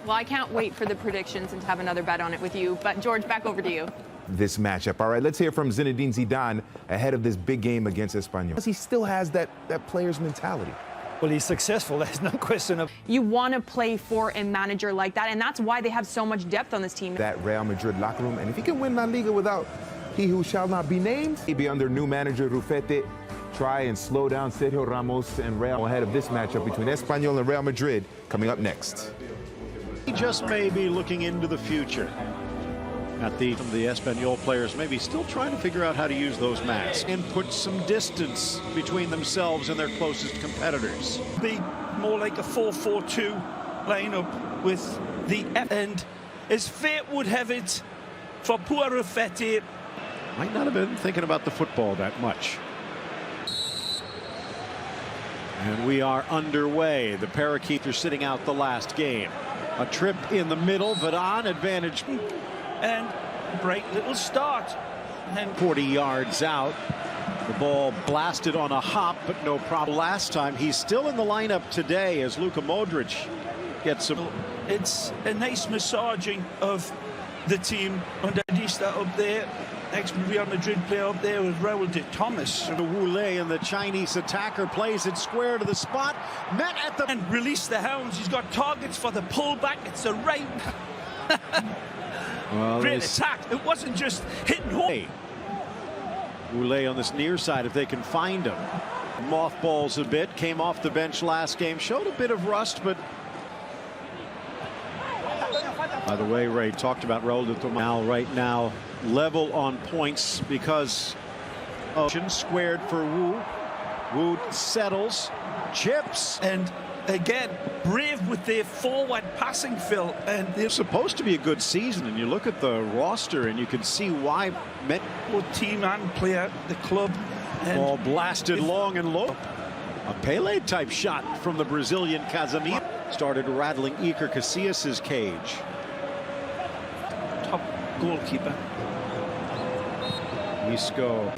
Well, I can't wait for the predictions and to have another bet on it with you. But George, back over to you. This matchup. All right, let's hear from Zinedine Zidane ahead of this big game against Espanyol. He still has that player's mentality. Well, he's successful. There's no question of. You want to play for a manager like that, and that's why they have so much depth on this team. That Real Madrid locker room, and if he can win La Liga without he who shall not be named, he'd be under new manager Rufete. Try and slow down Sergio Ramos and Real ahead of this matchup between Espanyol and Real Madrid coming up next. He just may be looking into the future. At the Espanyol players maybe still trying to figure out how to use those masks and put some distance between themselves and their closest competitors. Be more like a 4-4-2 lineup with the end. As fate would have it, for poor Rufete. Might not have been thinking about the football that much. And we are underway. The Parakeets are sitting out the last game. A trip in the middle, Varane advantage. And bright little start. And 40 yards out. The ball blasted on a hop, but no problem. Last time, he's still in the lineup today as Luka Modric gets some. It's a nice massaging of the team under Dista up there. Ex-Real Madrid player up there with Raúl de Thomas. The Wule and the Chinese attacker plays it square to the spot. Met at the. And release the hounds. He's got targets for the pullback. It's the right. Well, great attack. It wasn't just hitting home. Wule on this near side if they can find him. Mothballs a bit. Came off the bench last game. Showed a bit of rust, but. By the way, Ray talked about Raúl de Thomas. Right now, level on points because of squared for Wu. Wu settles, chips, and again, brave with their forward passing, Phil. And they're supposed to be a good season, and you look at the roster and you can see why. Both team and player, the club. And ball blasted long and low. A Pele-type shot from the Brazilian Casemiro. Started rattling Iker Casillas' cage. Top goalkeeper. Isco.